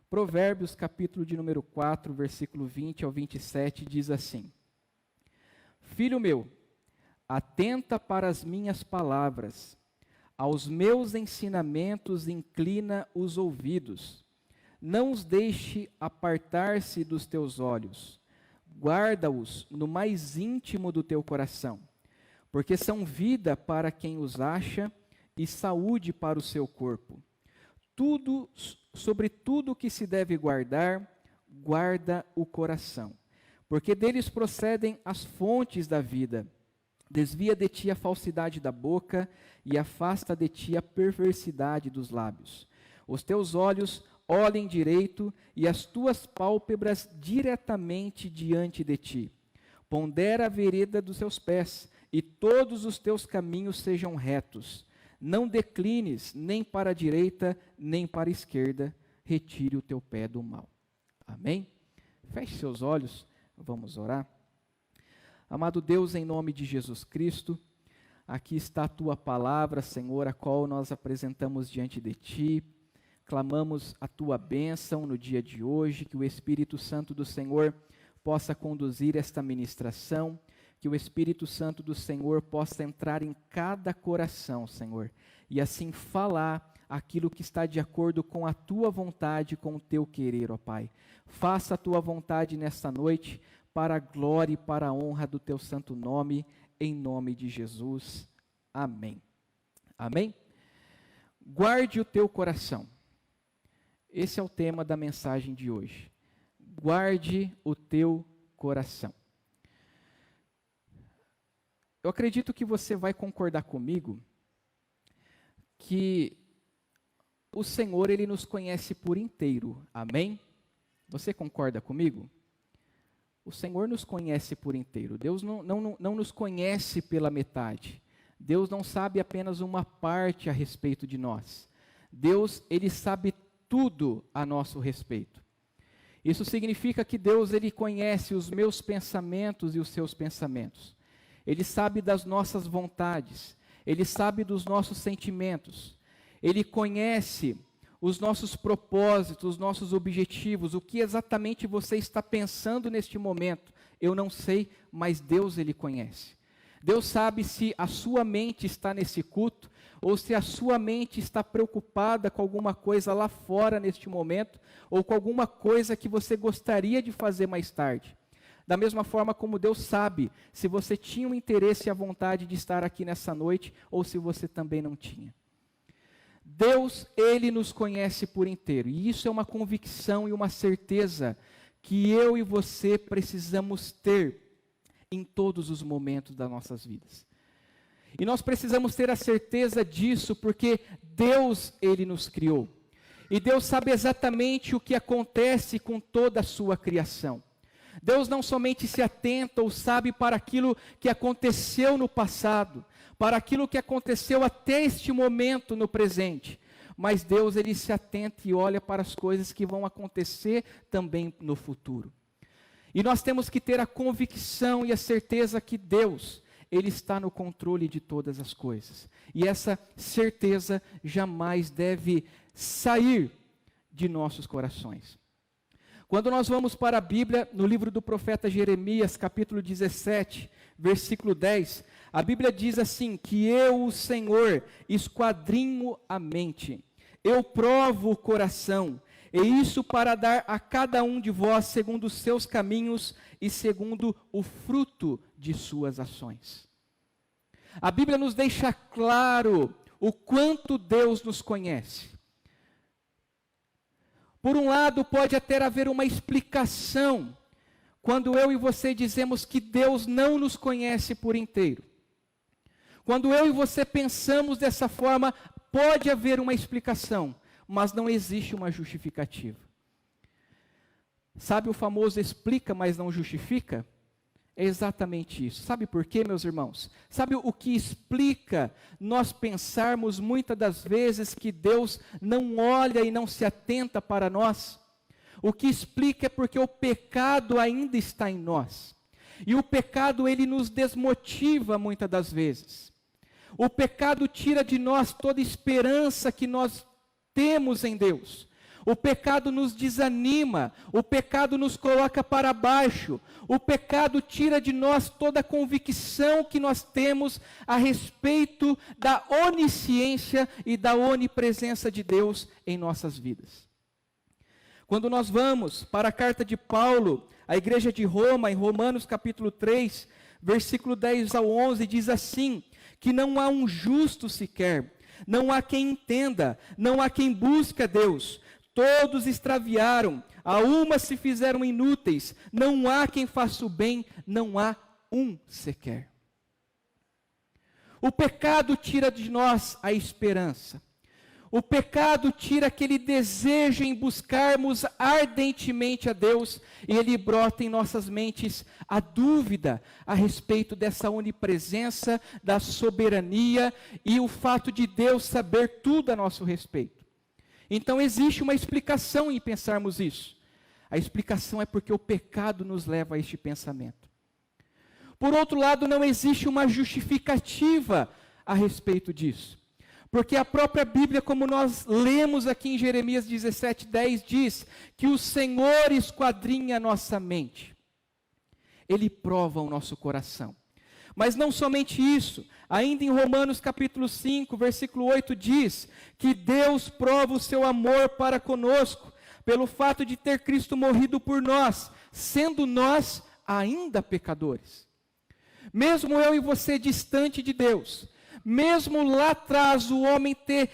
Provérbios, capítulo de número 4, versículo 20 ao 27, diz assim: Filho meu, atenta para as minhas palavras, aos meus ensinamentos inclina os ouvidos. Não os deixe apartar-se dos teus olhos, guarda-os no mais íntimo do teu coração, porque são vida para quem os acha e saúde para o seu corpo. Sobre tudo que se deve guardar, guarda o coração, porque deles procedem as fontes da vida. Desvia de ti a falsidade da boca e afasta de ti a perversidade dos lábios. Os teus olhos olhem direito e as tuas pálpebras diretamente diante de ti. Pondera a vereda dos teus pés e todos os teus caminhos sejam retos. Não declines nem para a direita nem para a esquerda. Retire o teu pé do mal. Amém? Feche seus olhos, vamos orar. Amado Deus, em nome de Jesus Cristo, aqui está a tua palavra, Senhor, a qual nós apresentamos diante de ti. Clamamos a tua bênção no dia de hoje, que o Espírito Santo do Senhor possa conduzir esta ministração, que o Espírito Santo do Senhor possa entrar em cada coração, Senhor, e assim falar aquilo que está de acordo com a tua vontade, com o teu querer, ó Pai. Faça a tua vontade nesta noite, para a glória e para a honra do teu santo nome, em nome de Jesus. Amém. Amém? Guarde o teu coração. Esse é o tema da mensagem de hoje. Guarde o teu coração. Eu acredito que você vai concordar comigo que o Senhor, Ele nos conhece por inteiro. Amém? Você concorda comigo? O Senhor nos conhece por inteiro. Deus não nos conhece pela metade. Deus não sabe apenas uma parte a respeito de nós. Deus, Ele sabe tudo a nosso respeito. Isso significa que Deus, Ele conhece os meus pensamentos e os seus pensamentos. Ele sabe das nossas vontades. Ele sabe dos nossos sentimentos. Ele conhece os nossos propósitos, os nossos objetivos, o que exatamente você está pensando neste momento. Eu não sei, mas Deus, Ele conhece. Deus sabe se a sua mente está nesse culto, ou se a sua mente está preocupada com alguma coisa lá fora neste momento, ou com alguma coisa que você gostaria de fazer mais tarde. Da mesma forma como Deus sabe se você tinha o interesse e a vontade de estar aqui nessa noite, ou se você também não tinha. Deus, Ele nos conhece por inteiro, e isso é uma convicção e uma certeza que eu e você precisamos ter em todos os momentos das nossas vidas. E nós precisamos ter a certeza disso porque Deus, Ele nos criou. E Deus sabe exatamente o que acontece com toda a sua criação. Deus não somente se atenta ou sabe para aquilo que aconteceu no passado, para aquilo que aconteceu até este momento no presente, mas Deus, Ele se atenta e olha para as coisas que vão acontecer também no futuro. E nós temos que ter a convicção e a certeza que Deus, Ele está no controle de todas as coisas. E essa certeza jamais deve sair de nossos corações. Quando nós vamos para a Bíblia, no livro do profeta Jeremias, capítulo 17, versículo 10, a Bíblia diz assim, que eu, o Senhor, esquadrinho a mente, eu provo o coração, e isso para dar a cada um de vós segundo os seus caminhos e segundo o fruto de suas ações. A Bíblia nos deixa claro o quanto Deus nos conhece. Por um lado, pode até haver uma explicação, quando eu e você dizemos que Deus não nos conhece por inteiro. Quando eu e você pensamos dessa forma, pode haver uma explicação, mas não existe uma justificativa. Sabe o famoso explica, mas não justifica? É exatamente isso. Sabe por quê, meus irmãos? Sabe o que explica nós pensarmos muitas das vezes que Deus não olha e não se atenta para nós? O que explica é porque o pecado ainda está em nós. E o pecado, ele nos desmotiva muitas das vezes. O pecado tira de nós toda esperança que nós temos em Deus. O pecado nos desanima, o pecado nos coloca para baixo, o pecado tira de nós toda a convicção que nós temos a respeito da onisciência e da onipresença de Deus em nossas vidas. Quando nós vamos para a carta de Paulo à igreja de Roma, em Romanos capítulo 3, versículo 10 ao 11, diz assim, que não há um justo sequer, não há quem entenda, não há quem busque a Deus. Todos extraviaram, a uma se fizeram inúteis, não há quem faça o bem, não há um sequer. O pecado tira de nós a esperança. O pecado tira aquele desejo em buscarmos ardentemente a Deus, e ele brota em nossas mentes a dúvida a respeito dessa onipresença, da soberania e o fato de Deus saber tudo a nosso respeito. Então existe uma explicação em pensarmos isso. A explicação é porque o pecado nos leva a este pensamento. Por outro lado, não existe uma justificativa a respeito disso. Porque a própria Bíblia, como nós lemos aqui em Jeremias 17:10, diz que o Senhor esquadrinha a nossa mente. Ele prova o nosso coração. Mas não somente isso, ainda em Romanos capítulo 5, versículo 8 diz que Deus prova o seu amor para conosco, pelo fato de ter Cristo morrido por nós, sendo nós ainda pecadores. Mesmo eu e você distante de Deus, mesmo lá atrás o homem ter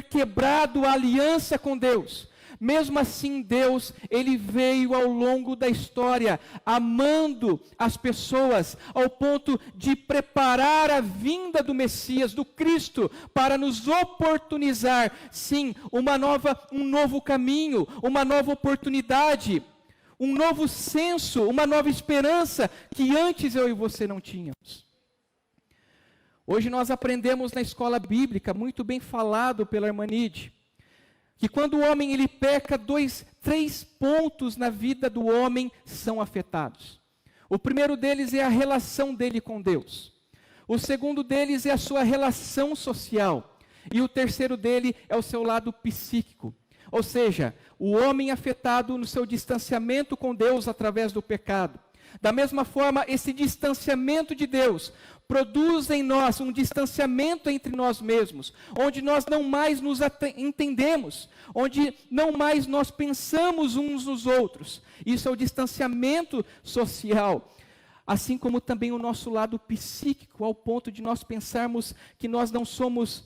quebrado a aliança com Deus, mesmo assim Deus, ele veio ao longo da história, amando as pessoas, ao ponto de preparar a vinda do Messias, do Cristo, para nos oportunizar, sim, um novo caminho, uma nova oportunidade, um novo senso, uma nova esperança, que antes eu e você não tínhamos. Hoje nós aprendemos na escola bíblica, muito bem falado pela irmã Nide, que quando o homem ele peca, 3 pontos na vida do homem são afetados. O primeiro deles é a relação dele com Deus. O segundo deles é a sua relação social. E o terceiro dele é o seu lado psíquico. Ou seja, o homem afetado no seu distanciamento com Deus através do pecado. Da mesma forma, esse distanciamento de Deus produz em nós um distanciamento entre nós mesmos, onde nós não mais nos entendemos, onde não mais nós pensamos uns nos outros. Isso é o distanciamento social, assim como também o nosso lado psíquico, ao ponto de nós pensarmos que nós não somos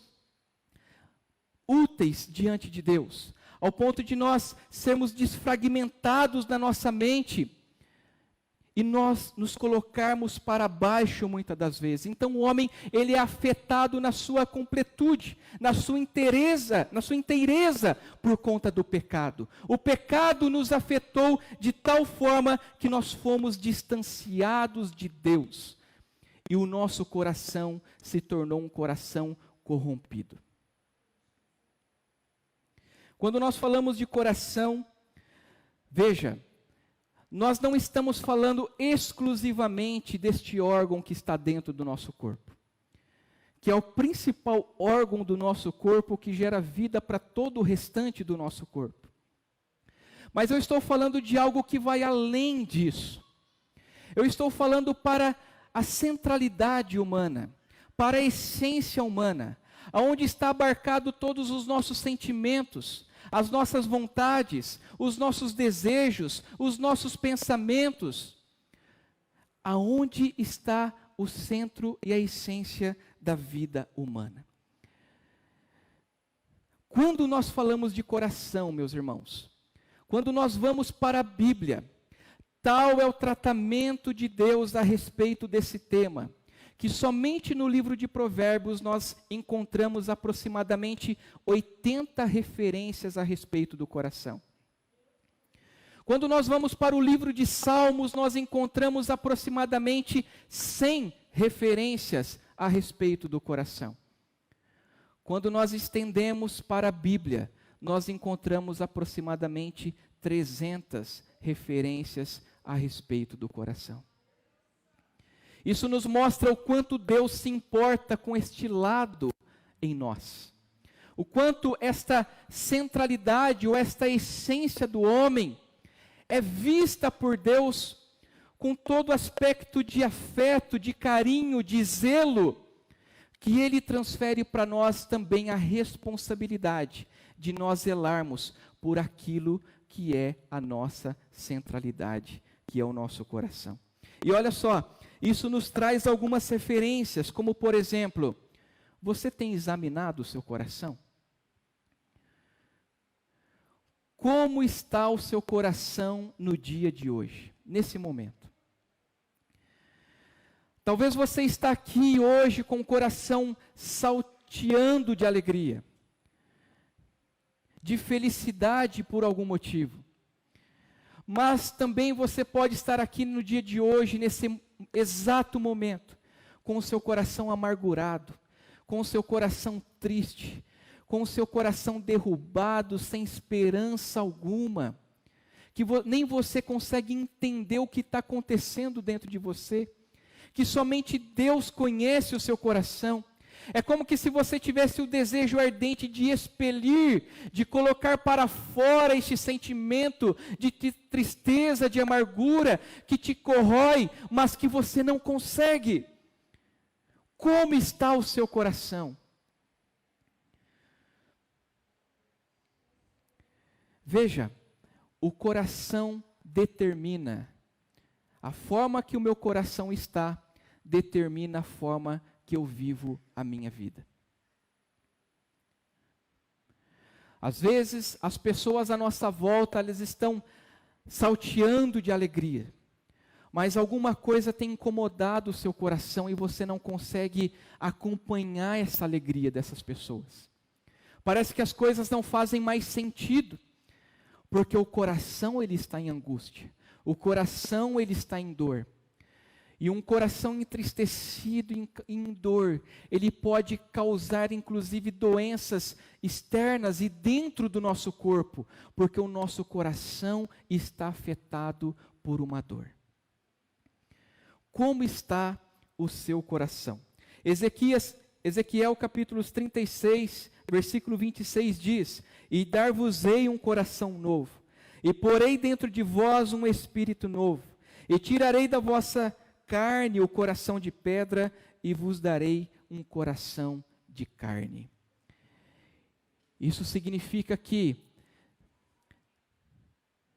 úteis diante de Deus, ao ponto de nós sermos desfragmentados na nossa mente, e nós nos colocarmos para baixo muitas das vezes. Então o homem, ele é afetado na sua completude, na sua inteireza por conta do pecado. O pecado nos afetou de tal forma que nós fomos distanciados de Deus. E o nosso coração se tornou um coração corrompido. Quando nós falamos de coração, veja, nós não estamos falando exclusivamente deste órgão que está dentro do nosso corpo, que é o principal órgão do nosso corpo que gera vida para todo o restante do nosso corpo. Mas eu estou falando de algo que vai além disso. Eu estou falando para a centralidade humana, para a essência humana, aonde está abarcado todos os nossos sentimentos, as nossas vontades, os nossos desejos, os nossos pensamentos. Aonde está o centro e a essência da vida humana? Quando nós falamos de coração, meus irmãos, quando nós vamos para a Bíblia, tal é o tratamento de Deus a respeito desse tema, que somente no livro de Provérbios nós encontramos aproximadamente 80 referências a respeito do coração. Quando nós vamos para o livro de Salmos, nós encontramos aproximadamente 100 referências a respeito do coração. Quando nós estendemos para a Bíblia, nós encontramos aproximadamente 300 referências a respeito do coração. Isso nos mostra o quanto Deus se importa com este lado em nós. o quanto esta centralidade ou esta essência do homem é vista por Deus com todo aspecto de afeto, de carinho, de zelo, que Ele transfere para nós também a responsabilidade de nós zelarmos por aquilo que é a nossa centralidade, que é o nosso coração. E olha só, isso nos traz algumas referências, como por exemplo, você tem examinado o seu coração? Como está o seu coração no dia de hoje, nesse momento? Talvez você está aqui hoje com o coração salteando de alegria, de felicidade por algum motivo. Mas também você pode estar aqui no dia de hoje, nesse exato momento, com o seu coração amargurado, com o seu coração triste, com o seu coração derrubado, sem esperança alguma, que nem você consegue entender o que está acontecendo dentro de você, que somente Deus conhece o seu coração. É como que se você tivesse o desejo ardente de expelir, de colocar para fora este sentimento de tristeza, de amargura, que te corrói, mas que você não consegue. Como está o seu coração? Veja, o coração determina. A forma que o meu coração está, determina a forma que eu vivo a minha vida. Às vezes, as pessoas à nossa volta, elas estão salteando de alegria, mas alguma coisa tem incomodado o seu coração e você não consegue acompanhar essa alegria dessas pessoas. Parece que as coisas não fazem mais sentido, porque o coração ele está em angústia, o coração ele está em dor. E um coração entristecido em dor, ele pode causar inclusive doenças externas e dentro do nosso corpo, porque o nosso coração está afetado por uma dor. Como está o seu coração? Ezequiel capítulo 36, versículo 26 diz: E dar-vos-ei um coração novo, e porei dentro de vós um espírito novo, e tirarei da vossa carne o coração de pedra, e vos darei um coração de carne. Isso significa que,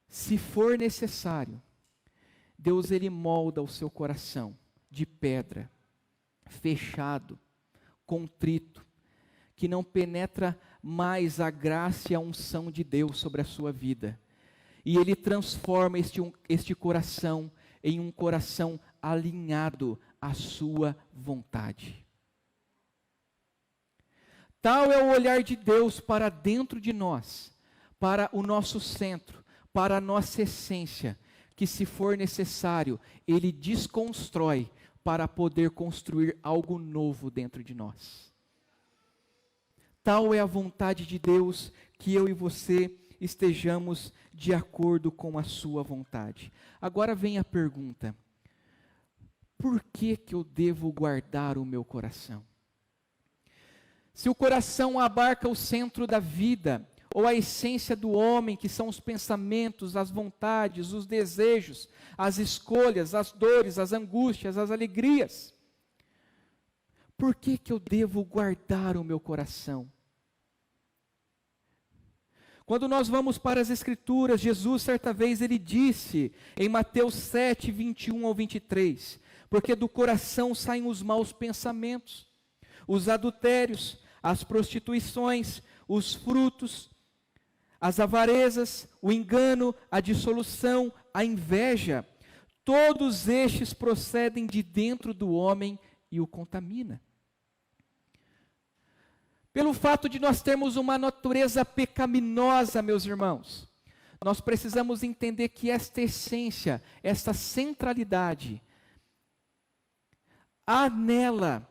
se for necessário, Deus ele molda o seu coração de pedra, fechado, contrito, que não penetra mais a graça e a unção de Deus sobre a sua vida. E Ele transforma este coração em um coração alinhado à sua vontade. Tal é o olhar de Deus para dentro de nós, para o nosso centro, para a nossa essência, que se for necessário, Ele desconstrói para poder construir algo novo dentro de nós. Tal é a vontade de Deus, que eu e você estejamos de acordo com a sua vontade. Agora vem a pergunta: por que eu devo guardar o meu coração? Se o coração abarca o centro da vida, ou a essência do homem, que são os pensamentos, as vontades, os desejos, as escolhas, as dores, as angústias, as alegrias, por que eu devo guardar o meu coração? Quando nós vamos para as Escrituras, Jesus certa vez ele disse, em Mateus 7, 21 ao 23, porque do coração saem os maus pensamentos, os adultérios, as prostituições, os frutos, as avarezas, o engano, a dissolução, a inveja, todos estes procedem de dentro do homem e o contamina. Pelo fato de nós termos uma natureza pecaminosa, meus irmãos, nós precisamos entender que esta essência, esta centralidade, há nela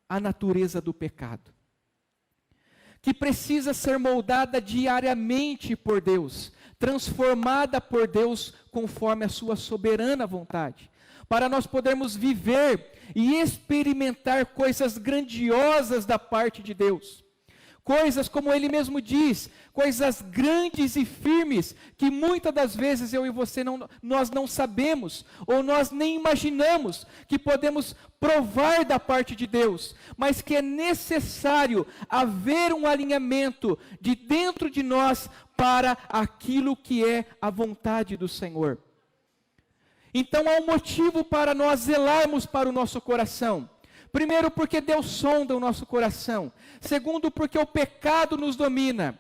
a natureza do pecado, que precisa ser moldada diariamente por Deus, transformada por Deus conforme a sua soberana vontade, para nós podermos viver e experimentar coisas grandiosas da parte de Deus. Coisas, como ele mesmo diz, coisas grandes e firmes, que muitas das vezes eu e você nós não sabemos, ou nós nem imaginamos que podemos provar da parte de Deus, mas que é necessário haver um alinhamento de dentro de nós para aquilo que é a vontade do Senhor. Então há um motivo para nós zelarmos para o nosso coração. Primeiro, porque Deus sonda o nosso coração. Segundo, porque o pecado nos domina.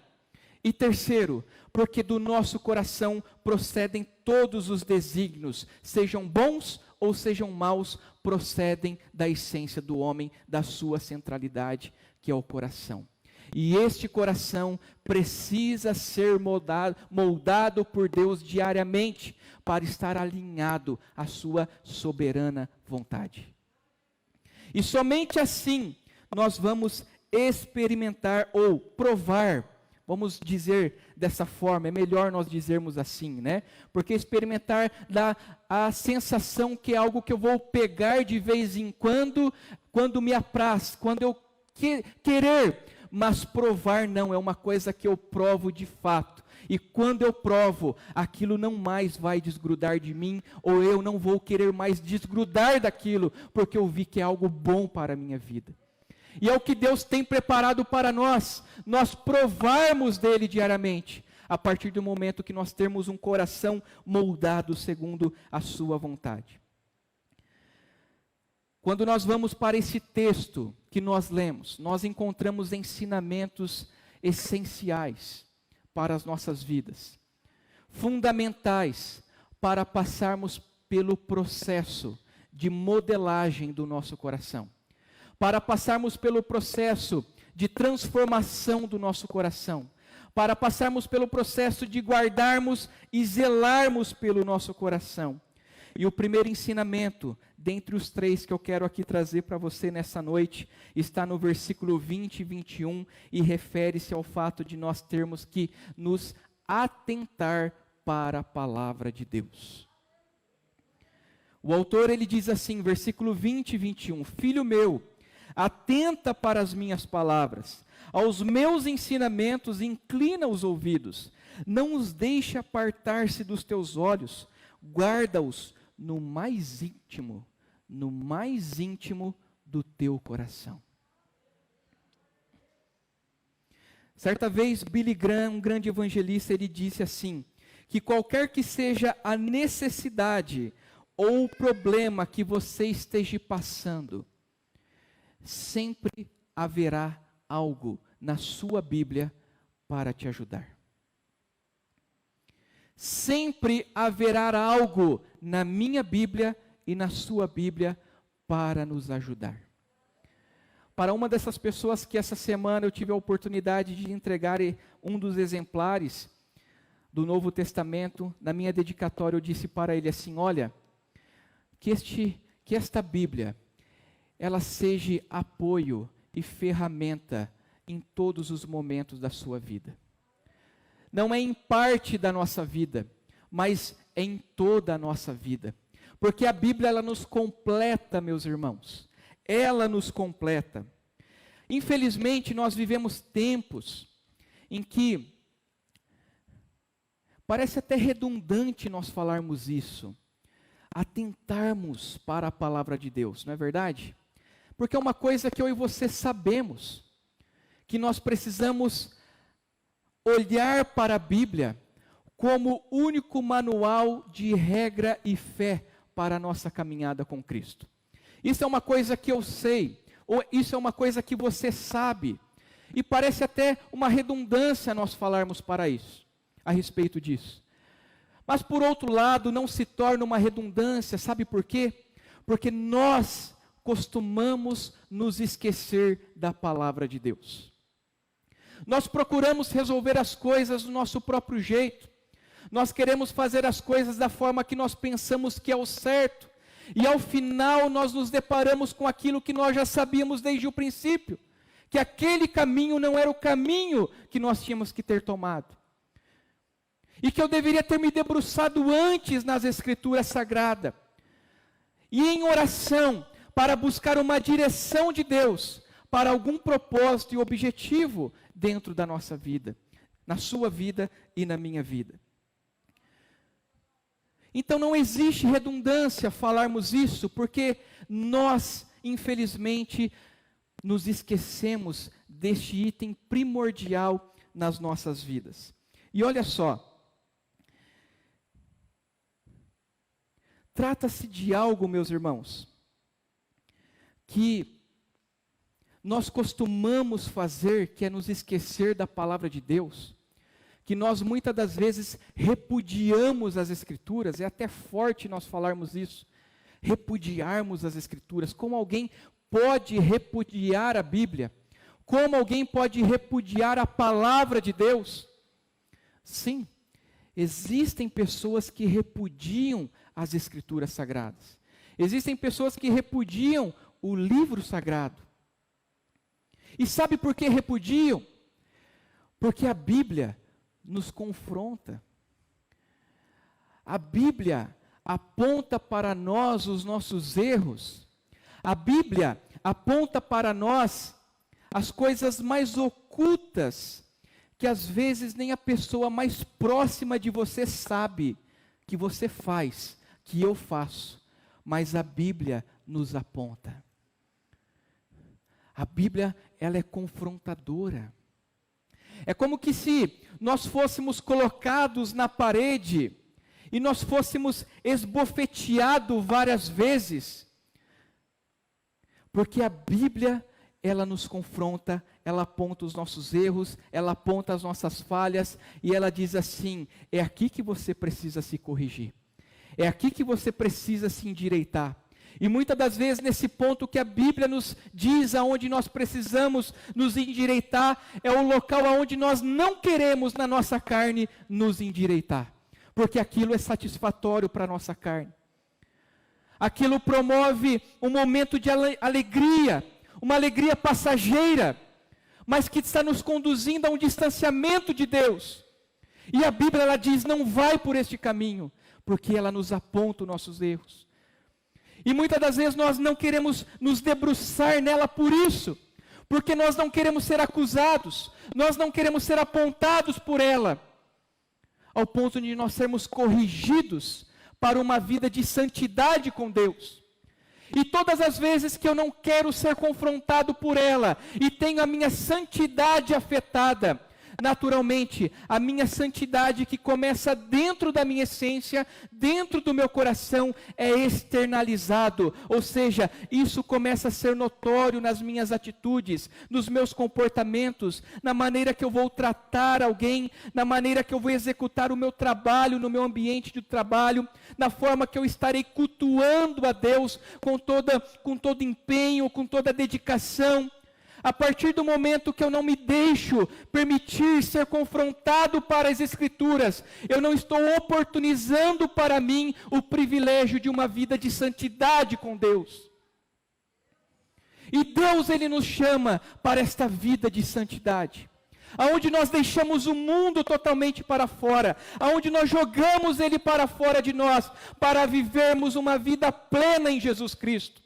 E terceiro, porque do nosso coração procedem todos os desígnios, sejam bons ou sejam maus, procedem da essência do homem, da sua centralidade, que é o coração. E este coração precisa ser moldado por Deus diariamente, para estar alinhado à sua soberana vontade. E somente assim nós vamos experimentar ou provar, vamos dizer dessa forma, é melhor nós dizermos assim, né? Porque experimentar dá a sensação que é algo que eu vou pegar de vez em quando me apraz, quando eu querer, mas provar não, é uma coisa que eu provo de fato. E quando eu provo, aquilo não mais vai desgrudar de mim, ou eu não vou querer mais desgrudar daquilo, porque eu vi que é algo bom para a minha vida. E é o que Deus tem preparado para nós provarmos dele diariamente, a partir do momento que nós temos um coração moldado segundo a sua vontade. Quando nós vamos para esse texto que nós lemos, nós encontramos ensinamentos essenciais para as nossas vidas, fundamentais para passarmos pelo processo de modelagem do nosso coração, para passarmos pelo processo de transformação do nosso coração, para passarmos pelo processo de guardarmos e zelarmos pelo nosso coração. E o primeiro ensinamento, dentre os três que eu quero aqui trazer para você nessa noite, está no versículo 20 e 21, e refere-se ao fato de nós termos que nos atentar para a palavra de Deus. O autor, ele diz assim, versículo 20 e 21, Filho meu, atenta para as minhas palavras, aos meus ensinamentos inclina os ouvidos, não os deixe apartar-se dos teus olhos, guarda-os no mais íntimo do teu coração. Certa vez, Billy Graham, um grande evangelista, ele disse assim, que qualquer que seja a necessidade ou o problema que você esteja passando, sempre haverá algo na sua Bíblia para te ajudar. Sempre haverá algo na minha Bíblia e na sua Bíblia para nos ajudar. Para uma dessas pessoas que essa semana eu tive a oportunidade de entregar um dos exemplares do Novo Testamento, na minha dedicatória eu disse para ele assim, olha, que esta Bíblia, ela seja apoio e ferramenta em todos os momentos da sua vida. Não é em parte da nossa vida, mas é em toda a nossa vida. Porque a Bíblia, ela nos completa, meus irmãos. Ela nos completa. Infelizmente, nós vivemos tempos em que parece até redundante nós falarmos isso. Atentarmos para a palavra de Deus, não é verdade? Porque é uma coisa que eu e você sabemos, que nós precisamos olhar para a Bíblia como único manual de regra e fé para a nossa caminhada com Cristo. Isso é uma coisa que eu sei, ou isso é uma coisa que você sabe, e parece até uma redundância nós falarmos para isso, a respeito disso. Mas por outro lado, não se torna uma redundância, sabe por quê? Porque nós costumamos nos esquecer da palavra de Deus. Nós procuramos resolver as coisas do nosso próprio jeito. Nós queremos fazer as coisas da forma que nós pensamos que é o certo. E ao final nós nos deparamos com aquilo que nós já sabíamos desde o princípio. Que aquele caminho não era o caminho que nós tínhamos que ter tomado. E que eu deveria ter me debruçado antes nas Escrituras Sagradas. E em oração, para buscar uma direção de Deus, para algum propósito e objetivo dentro da nossa vida, na sua vida e na minha vida. Então não existe redundância falarmos isso, porque nós, infelizmente, nos esquecemos deste item primordial nas nossas vidas. E olha só, trata-se de algo, meus irmãos, que nós costumamos fazer, que é nos esquecer da palavra de Deus, que nós muitas das vezes repudiamos as Escrituras, é até forte nós falarmos isso, repudiarmos as Escrituras. Como alguém pode repudiar a Bíblia? Como alguém pode repudiar a palavra de Deus? Sim, existem pessoas que repudiam as Escrituras sagradas. Existem pessoas que repudiam o livro sagrado. E sabe por que repudiam? Porque a Bíblia nos confronta. A Bíblia aponta para nós os nossos erros. A Bíblia aponta para nós as coisas mais ocultas, que às vezes nem a pessoa mais próxima de você sabe que você faz, que eu faço, mas a Bíblia nos aponta. A Bíblia, ela é confrontadora. É como que se nós fôssemos colocados na parede e nós fôssemos esbofeteados várias vezes, porque a Bíblia, ela nos confronta, ela aponta os nossos erros, ela aponta as nossas falhas, e ela diz assim: é aqui que você precisa se corrigir, é aqui que você precisa se endireitar. E muitas das vezes nesse ponto que a Bíblia nos diz aonde nós precisamos nos endireitar, é o local aonde nós não queremos na nossa carne nos endireitar, porque aquilo é satisfatório para a nossa carne. Aquilo promove um momento de alegria, uma alegria passageira, mas que está nos conduzindo a um distanciamento de Deus. E a Bíblia, ela diz: não vai por este caminho, porque ela nos aponta os nossos erros. E muitas das vezes nós não queremos nos debruçar nela por isso, porque nós não queremos ser acusados, nós não queremos ser apontados por ela, ao ponto de nós sermos corrigidos para uma vida de santidade com Deus. E todas as vezes que eu não quero ser confrontado por ela, e tenho a minha santidade afetada, naturalmente, a minha santidade que começa dentro da minha essência, dentro do meu coração, é externalizado, ou seja, isso começa a ser notório nas minhas atitudes, nos meus comportamentos, na maneira que eu vou tratar alguém, na maneira que eu vou executar o meu trabalho, no meu ambiente de trabalho, na forma que eu estarei cultuando a Deus com todo empenho, com toda dedicação. A partir do momento que eu não me deixo permitir ser confrontado para as Escrituras, eu não estou oportunizando para mim o privilégio de uma vida de santidade com Deus. E Deus, Ele nos chama para esta vida de santidade, aonde nós deixamos o mundo totalmente para fora, aonde nós jogamos ele para fora de nós, para vivermos uma vida plena em Jesus Cristo.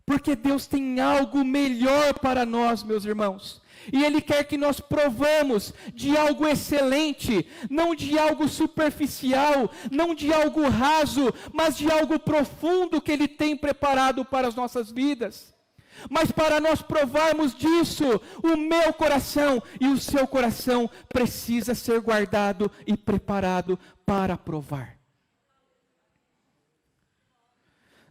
Porque Deus tem algo melhor para nós, meus irmãos. E Ele quer que nós provamos de algo excelente, não de algo superficial, não de algo raso, mas de algo profundo que Ele tem preparado para as nossas vidas. Mas para nós provarmos disso, o meu coração e o seu coração precisa ser guardado e preparado para provar.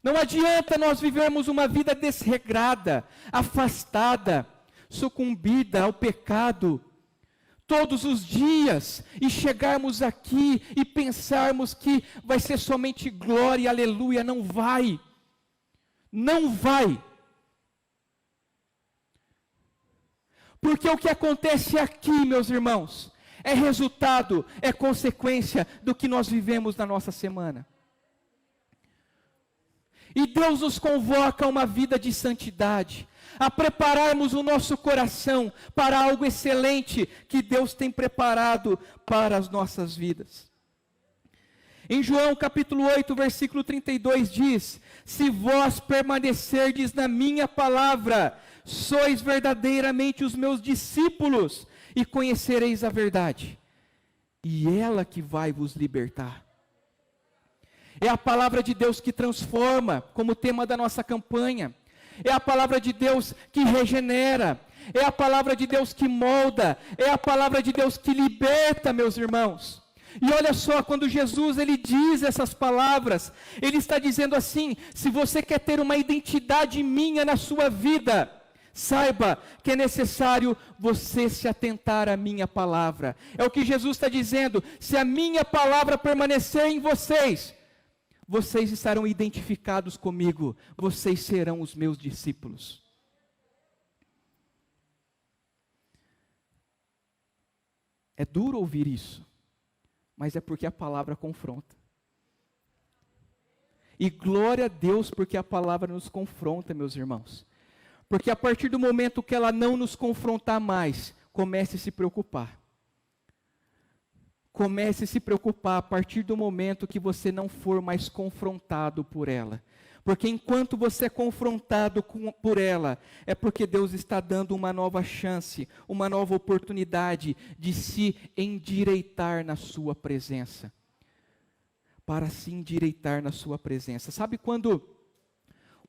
Não adianta nós vivermos uma vida desregrada, afastada, sucumbida ao pecado, todos os dias, e chegarmos aqui e pensarmos que vai ser somente glória, aleluia. Não vai. Não vai. Porque o que acontece aqui, meus irmãos, é resultado, é consequência do que nós vivemos na nossa semana. E Deus nos convoca a uma vida de santidade, a prepararmos o nosso coração para algo excelente que Deus tem preparado para as nossas vidas. Em João capítulo 8, versículo 32 diz: se vós permanecerdes na minha palavra, sois verdadeiramente os meus discípulos, e conhecereis a verdade, e ela que vai vos libertar. É a palavra de Deus que transforma, como tema da nossa campanha. É a palavra de Deus que regenera. É a palavra de Deus que molda. É a palavra de Deus que liberta, meus irmãos. E olha só, quando Jesus ele diz essas palavras, ele está dizendo assim: se você quer ter uma identidade minha na sua vida, saiba que é necessário você se atentar à minha palavra. É o que Jesus está dizendo: se a minha palavra permanecer em vocês, vocês estarão identificados comigo, vocês serão os meus discípulos. É duro ouvir isso, mas é porque a palavra confronta. E glória a Deus porque a palavra nos confronta, meus irmãos. Porque a partir do momento que ela não nos confrontar mais, comece a se preocupar. Comece a se preocupar a partir do momento que você não for mais confrontado por ela. Porque enquanto você é confrontado por ela, é porque Deus está dando uma nova chance, uma nova oportunidade de se endireitar na sua presença. Para se endireitar na sua presença. Sabe quando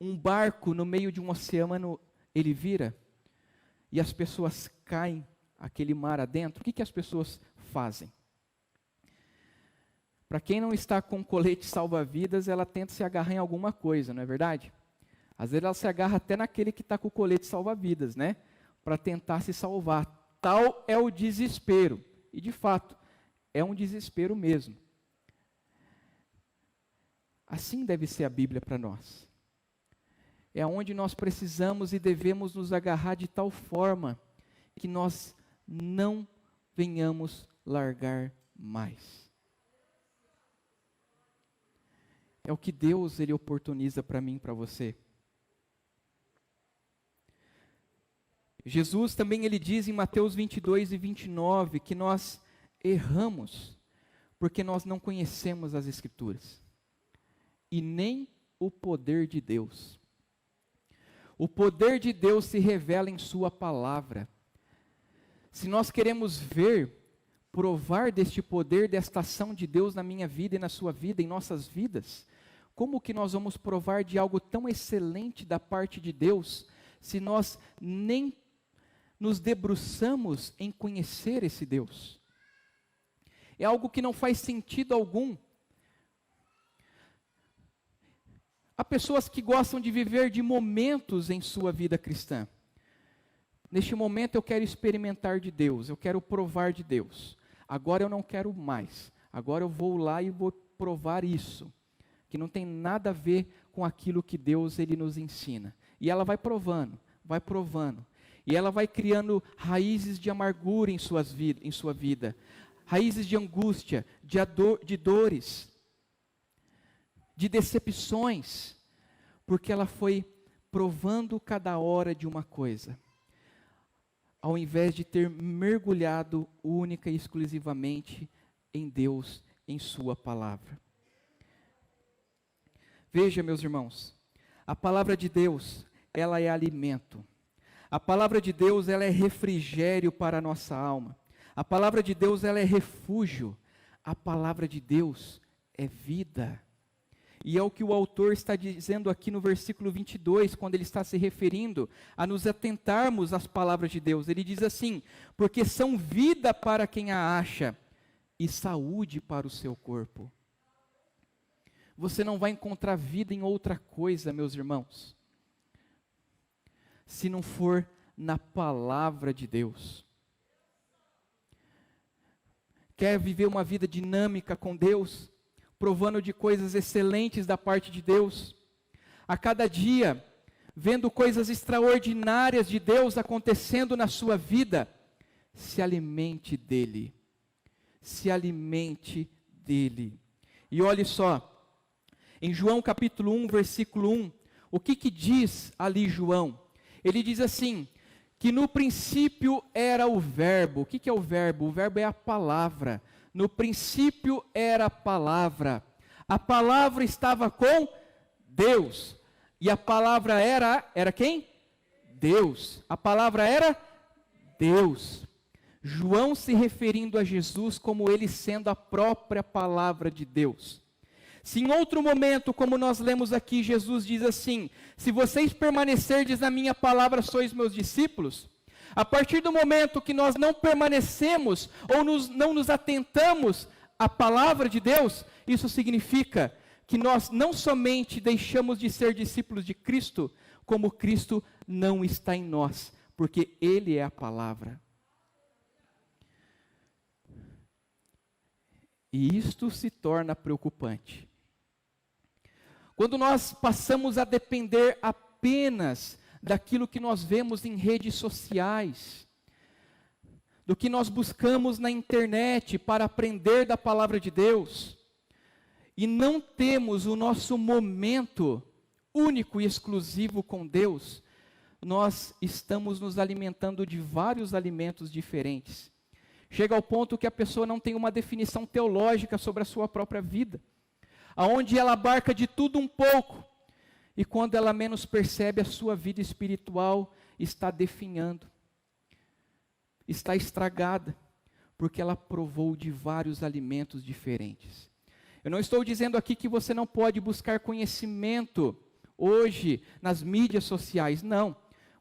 um barco no meio de um oceano, ele vira? E as pessoas caem aquele mar adentro? O que as pessoas fazem? Para quem não está com colete salva-vidas, ela tenta se agarrar em alguma coisa, não é verdade? Às vezes ela se agarra até naquele que está com o colete salva-vidas, né? Para tentar se salvar. Tal é o desespero. E de fato, é um desespero mesmo. Assim deve ser a Bíblia para nós. É onde nós precisamos e devemos nos agarrar de tal forma que nós não venhamos largar mais. É o que Deus ele oportuniza para mim e para você. Jesus também ele diz em Mateus 22 e 29 que nós erramos porque nós não conhecemos as Escrituras e nem o poder de Deus. O poder de Deus se revela em sua palavra. Se nós queremos provar deste poder, desta ação de Deus na minha vida e na sua vida, em nossas vidas, como que nós vamos provar de algo tão excelente da parte de Deus, se nós nem nos debruçamos em conhecer esse Deus? É algo que não faz sentido algum. Há pessoas que gostam de viver de momentos em sua vida cristã. Neste momento eu quero experimentar de Deus, eu quero provar de Deus. Agora eu não quero mais. Agora eu vou lá e vou provar isso, que não tem nada a ver com aquilo que Deus ele nos ensina. E ela vai provando. E ela vai criando raízes de amargura em sua vida, raízes de angústia, de dores, de decepções, porque ela foi provando cada hora de uma coisa, ao invés de ter mergulhado única e exclusivamente em Deus, em sua palavra. Veja, meus irmãos, a palavra de Deus, ela é alimento. A palavra de Deus, ela é refrigério para a nossa alma. A palavra de Deus, ela é refúgio. A palavra de Deus é vida. E é o que o autor está dizendo aqui no versículo 22, quando ele está se referindo a nos atentarmos às palavras de Deus. Ele diz assim: porque são vida para quem a acha e saúde para o seu corpo. Você não vai encontrar vida em outra coisa, meus irmãos, se não for na palavra de Deus. Quer viver uma vida dinâmica com Deus, provando de coisas excelentes da parte de Deus, a cada dia, vendo coisas extraordinárias de Deus acontecendo na sua vida, se alimente dele. Se alimente dele. E olhe só, em João capítulo 1, versículo 1, o que diz ali João? Ele diz assim, que no princípio era o verbo. O que é o verbo? O verbo é a palavra. No princípio era a palavra estava com Deus, e a palavra era quem? Deus, a palavra era Deus. João se referindo a Jesus como ele sendo a própria palavra de Deus. Se em outro momento, como nós lemos aqui, Jesus diz assim: se vocês permanecerdes na minha palavra, sois meus discípulos. A partir do momento que nós não permanecemos ou não nos atentamos à palavra de Deus, isso significa que nós não somente deixamos de ser discípulos de Cristo, como Cristo não está em nós, porque Ele é a palavra. E isto se torna preocupante. Quando nós passamos a depender apenas daquilo que nós vemos em redes sociais, do que nós buscamos na internet para aprender da palavra de Deus, e não temos o nosso momento único e exclusivo com Deus, nós estamos nos alimentando de vários alimentos diferentes. Chega ao ponto que a pessoa não tem uma definição teológica sobre a sua própria vida, aonde ela abarca de tudo um pouco, e quando ela menos percebe, a sua vida espiritual está definhando, está estragada, porque ela provou de vários alimentos diferentes. Eu não estou dizendo aqui que você não pode buscar conhecimento hoje nas mídias sociais, não,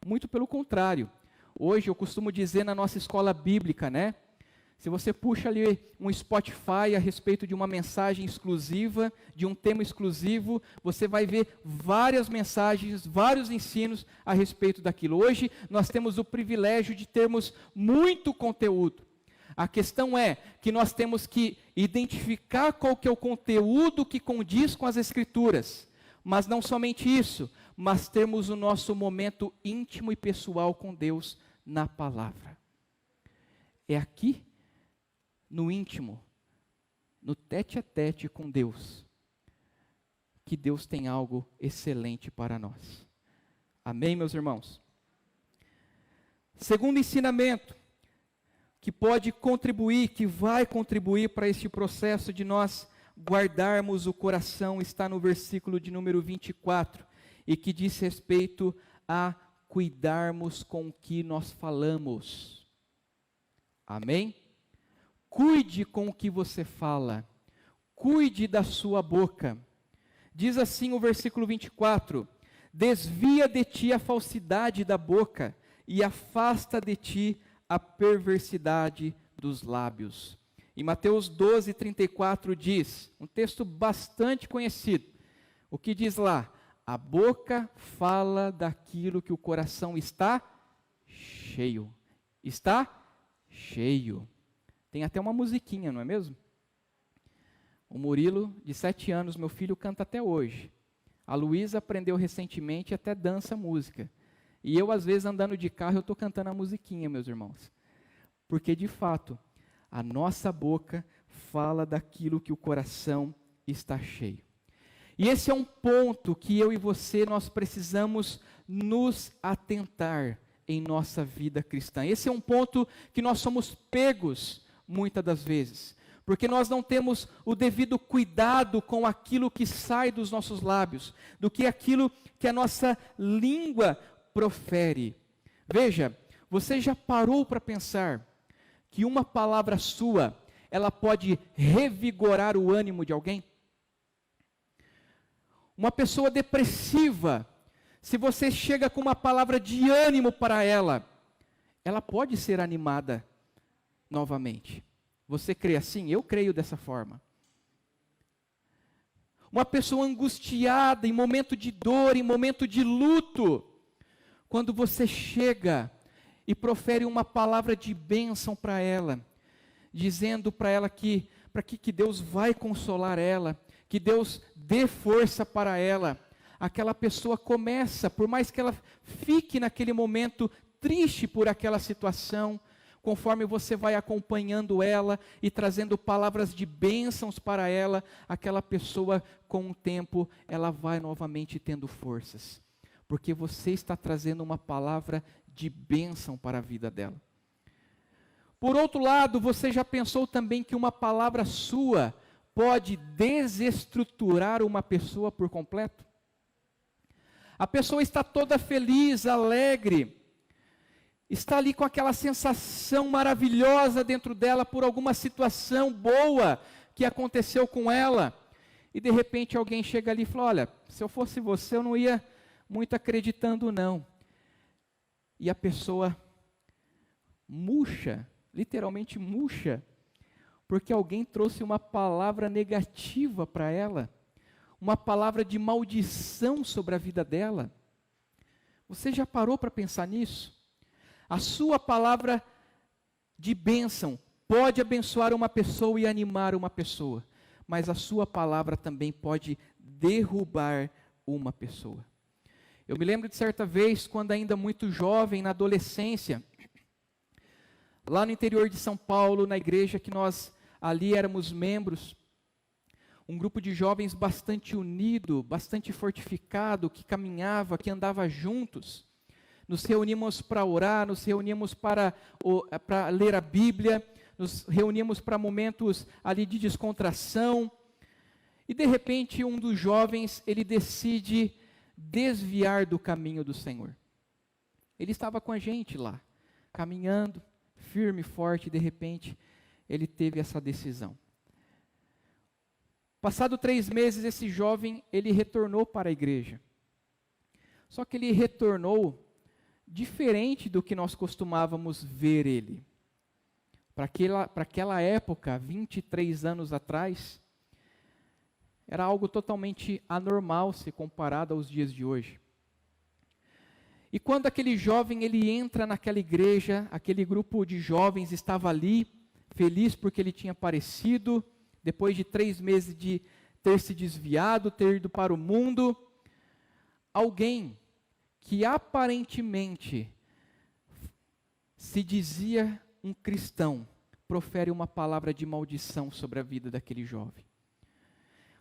muito pelo contrário. Hoje eu costumo dizer na nossa escola bíblica, né? Se você puxa ali um Spotify a respeito de uma mensagem exclusiva, de um tema exclusivo, você vai ver várias mensagens, vários ensinos a respeito daquilo. Hoje nós temos o privilégio de termos muito conteúdo. A questão é que nós temos que identificar qual que é o conteúdo que condiz com as Escrituras. Mas não somente isso, mas termos o nosso momento íntimo e pessoal com Deus na palavra. É aqui, no íntimo, no tete a tete com Deus, que Deus tem algo excelente para nós. Amém, meus irmãos? Segundo ensinamento, que pode contribuir, que vai contribuir para este processo de nós guardarmos o coração, está no versículo de número 24, e que diz respeito a cuidarmos com o que nós falamos. Amém? Cuide com o que você fala, cuide da sua boca. Diz assim o versículo 24: desvia de ti a falsidade da boca e afasta de ti a perversidade dos lábios. Em Mateus 12:34 diz, um texto bastante conhecido, o que diz lá? A boca fala daquilo que o coração está cheio. Está cheio. Tem até uma musiquinha, não é mesmo? O Murilo, de 7 anos, meu filho, canta até hoje. A Luísa aprendeu recentemente e até dança música. E eu, às vezes, andando de carro, eu estou cantando a musiquinha, meus irmãos. Porque, de fato, a nossa boca fala daquilo que o coração está cheio. E esse é um ponto que eu e você, nós precisamos nos atentar em nossa vida cristã. Esse é um ponto que nós somos pegos muitas das vezes, porque nós não temos o devido cuidado com aquilo que sai dos nossos lábios, do que aquilo que a nossa língua profere. Veja, você já parou para pensar que uma palavra sua, ela pode revigorar o ânimo de alguém? Uma pessoa depressiva, se você chega com uma palavra de ânimo para ela, ela pode ser animada novamente. Você crê assim? Eu creio dessa forma. Uma pessoa angustiada, em momento de dor, em momento de luto, quando você chega e profere uma palavra de bênção para ela, dizendo para ela que Deus vai consolar ela, que Deus dê força para ela, aquela pessoa começa, por mais que ela fique naquele momento triste por aquela situação, conforme você vai acompanhando ela e trazendo palavras de bênçãos para ela, aquela pessoa, com o tempo, ela vai novamente tendo forças, porque você está trazendo uma palavra de bênção para a vida dela. Por outro lado, você já pensou também que uma palavra sua pode desestruturar uma pessoa por completo? A pessoa está toda feliz, alegre, está ali com aquela sensação maravilhosa dentro dela por alguma situação boa que aconteceu com ela. E de repente alguém chega ali e fala: olha, se eu fosse você, eu não ia muito acreditando não. E a pessoa murcha, literalmente murcha, porque alguém trouxe uma palavra negativa para ela, uma palavra de maldição sobre a vida dela. Você já parou para pensar nisso? A sua palavra de bênção pode abençoar uma pessoa e animar uma pessoa, mas a sua palavra também pode derrubar uma pessoa. Eu me lembro de certa vez, quando ainda muito jovem, na adolescência, lá no interior de São Paulo, na igreja que nós ali éramos membros, um grupo de jovens bastante unido, bastante fortificado, que caminhava, que andava juntos. Nos reuníamos para orar, nos reuníamos para ler a Bíblia, nos reuníamos para momentos ali de descontração. E de repente um dos jovens, ele decide desviar do caminho do Senhor. Ele estava com a gente lá, caminhando, firme e forte, e de repente ele teve essa decisão. Passado 3 meses, esse jovem, ele retornou para a igreja. Só que ele retornou diferente do que nós costumávamos ver ele. Para aquela época, 23 anos atrás, era algo totalmente anormal se comparado aos dias de hoje. E quando aquele jovem ele entra naquela igreja, aquele grupo de jovens estava ali, feliz porque ele tinha aparecido, depois de 3 meses de ter se desviado, ter ido para o mundo, alguém que aparentemente se dizia um cristão, profere uma palavra de maldição sobre a vida daquele jovem.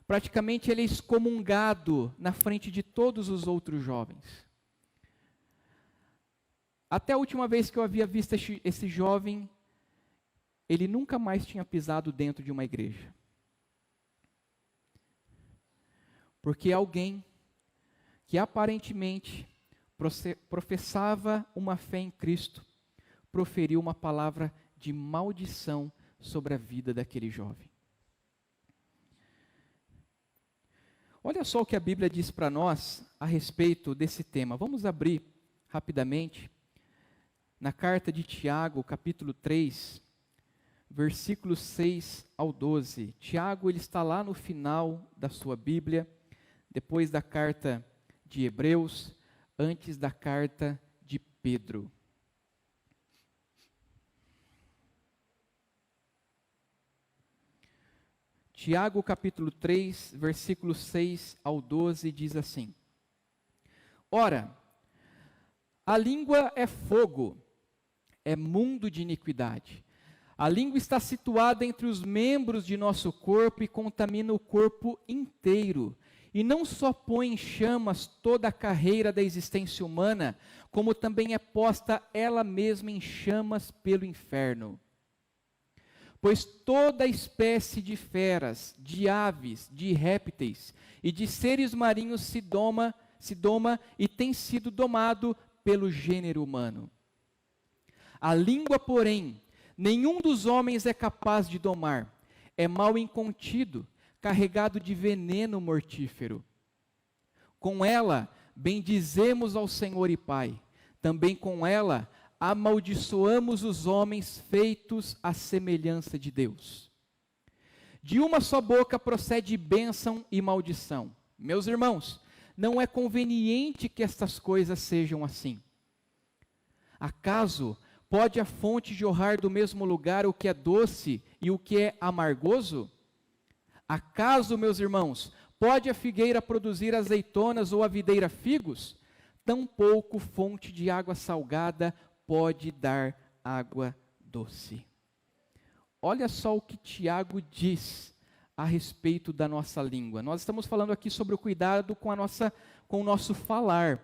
Praticamente ele é excomungado na frente de todos os outros jovens. Até a última vez que eu havia visto esse jovem, ele nunca mais tinha pisado dentro de uma igreja. Porque alguém que aparentemente professava uma fé em Cristo, proferiu uma palavra de maldição sobre a vida daquele jovem. Olha só o que a Bíblia diz para nós a respeito desse tema. Vamos abrir rapidamente na carta de Tiago, capítulo 3, versículos 6 ao 12. Tiago, ele está lá no final da sua Bíblia, depois da carta de Hebreus, antes da carta de Pedro. Tiago, capítulo 3, versículos 6 ao 12, diz assim: Ora, a língua é fogo, é mundo de iniquidade. A língua está situada entre os membros de nosso corpo e contamina o corpo inteiro. E não só põe em chamas toda a carreira da existência humana, como também é posta ela mesma em chamas pelo inferno. Pois toda espécie de feras, de aves, de répteis e de seres marinhos se doma e tem sido domado pelo gênero humano. A língua, porém, nenhum dos homens é capaz de domar. É mal incontido, carregado de veneno mortífero. Com ela, bendizemos ao Senhor e Pai. Também com ela, amaldiçoamos os homens feitos à semelhança de Deus. De uma só boca procede bênção e maldição. Meus irmãos, não é conveniente que estas coisas sejam assim. Acaso pode a fonte jorrar do mesmo lugar o que é doce e o que é amargoso? Acaso, meus irmãos, pode a figueira produzir azeitonas ou a videira figos? Tampouco fonte de água salgada pode dar água doce. Olha só o que Tiago diz a respeito da nossa língua. Nós estamos falando aqui sobre o cuidado com o nosso falar,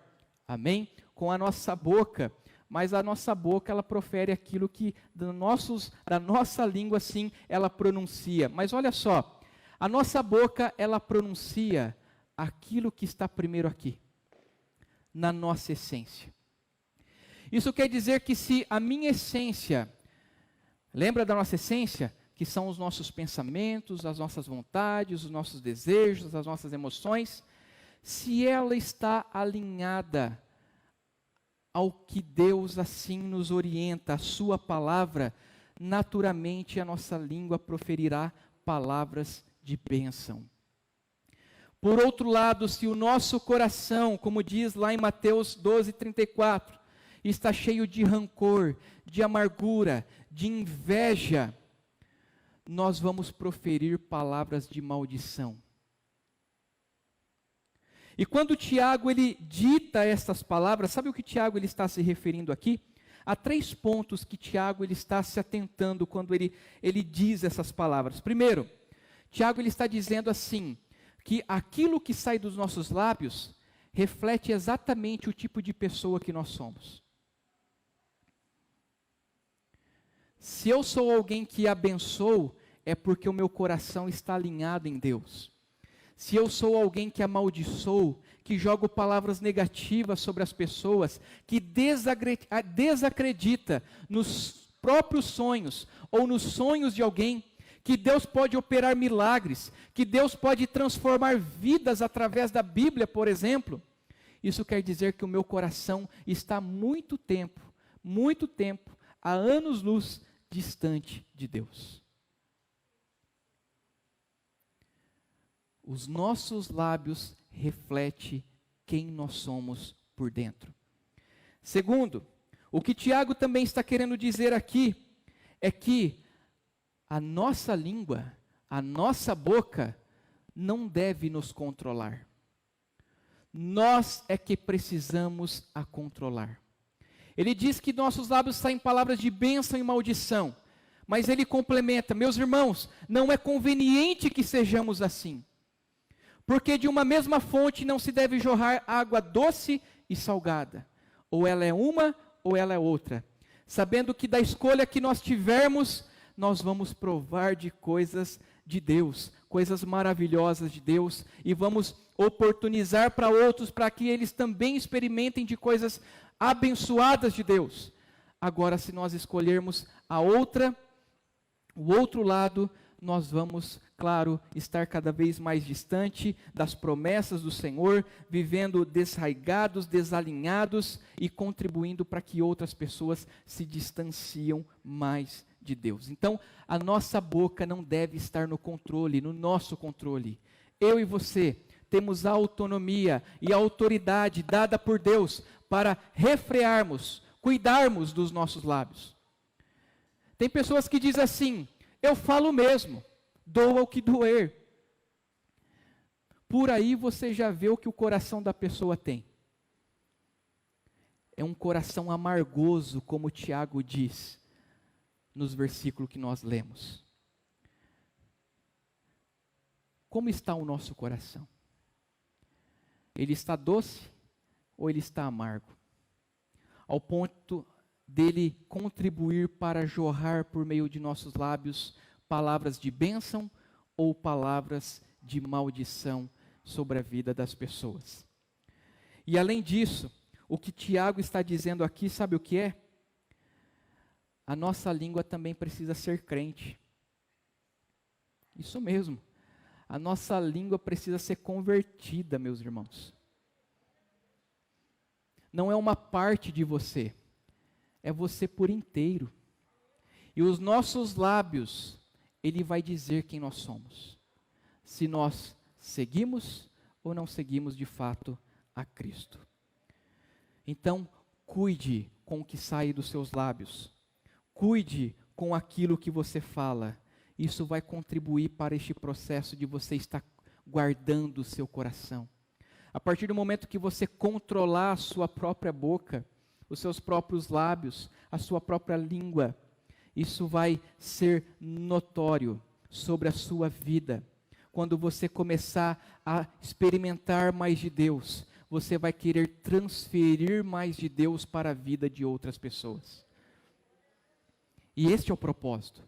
amém? Com a nossa boca. mas a nossa boca, ela profere aquilo que da nossa língua, sim, ela pronuncia. Mas olha só, a nossa boca, ela pronuncia aquilo que está primeiro aqui, na nossa essência. Isso quer dizer que se a minha essência, lembra da nossa essência? Que são os nossos pensamentos, as nossas vontades, os nossos desejos, as nossas emoções, se ela está alinhada ao que Deus assim nos orienta, a sua palavra, naturalmente a nossa língua proferirá palavras de bênção. Por outro lado, se o nosso coração, como diz lá em Mateus 12:34, está cheio de rancor, de amargura, de inveja, nós vamos proferir palavras de maldição. E quando Tiago ele dita estas palavras, sabe o que Tiago ele está se referindo aqui? Há 3 pontos que Tiago ele está se atentando quando ele diz essas palavras. Primeiro, Tiago ele está dizendo assim, que aquilo que sai dos nossos lábios reflete exatamente o tipo de pessoa que nós somos. Se eu sou alguém que abençoo, é porque o meu coração está alinhado em Deus. Se eu sou alguém que amaldiçoo, que jogo palavras negativas sobre as pessoas, que desacredita nos próprios sonhos ou nos sonhos de alguém, que Deus pode operar milagres, que Deus pode transformar vidas através da Bíblia, por exemplo, isso quer dizer que o meu coração está muito tempo, há anos-luz, distante de Deus. Os nossos lábios refletem quem nós somos por dentro. Segundo, o que Tiago também está querendo dizer aqui é que a nossa língua, a nossa boca, não deve nos controlar. Nós é que precisamos a controlar. Ele diz que nossos lábios saem palavras de bênção e maldição, mas ele complementa, meus irmãos, não é conveniente que sejamos assim. Porque de uma mesma fonte não se deve jorrar água doce e salgada. Ou ela é uma, ou ela é outra. Sabendo que da escolha que nós tivermos, nós vamos provar de coisas de Deus, coisas maravilhosas de Deus, e vamos oportunizar para outros, para que eles também experimentem de coisas abençoadas de Deus. Agora, se nós escolhermos o outro lado, nós vamos, claro, estar cada vez mais distante das promessas do Senhor, vivendo desraigados, desalinhados e contribuindo para que outras pessoas se distanciam mais de Deus. Então, a nossa boca não deve estar no controle, no nosso controle. Eu e você temos a autonomia e a autoridade dada por Deus para refrearmos, cuidarmos dos nossos lábios. Tem pessoas que dizem assim, eu falo mesmo, doa o que doer. Por aí você já vê o que o coração da pessoa tem. É um coração amargoso, como Tiago diz, nos versículos que nós lemos. Como está o nosso coração? Ele está doce ou ele está amargo? Ao ponto dele contribuir para jorrar por meio de nossos lábios palavras de bênção ou palavras de maldição sobre a vida das pessoas. E além disso, o que Tiago está dizendo aqui, sabe o que é? A nossa língua também precisa ser crente. Isso mesmo. A nossa língua precisa ser convertida, meus irmãos. Não é uma parte de você, é você por inteiro. E os nossos lábios, ele vai dizer quem nós somos. Se nós seguimos ou não seguimos de fato a Cristo. Então, cuide com o que sai dos seus lábios. Cuide com aquilo que você fala. Isso vai contribuir para este processo de você estar guardando o seu coração. A partir do momento que você controlar a sua própria boca, os seus próprios lábios, a sua própria língua, isso vai ser notório sobre a sua vida. Quando você começar a experimentar mais de Deus, você vai querer transferir mais de Deus para a vida de outras pessoas. E este é o propósito.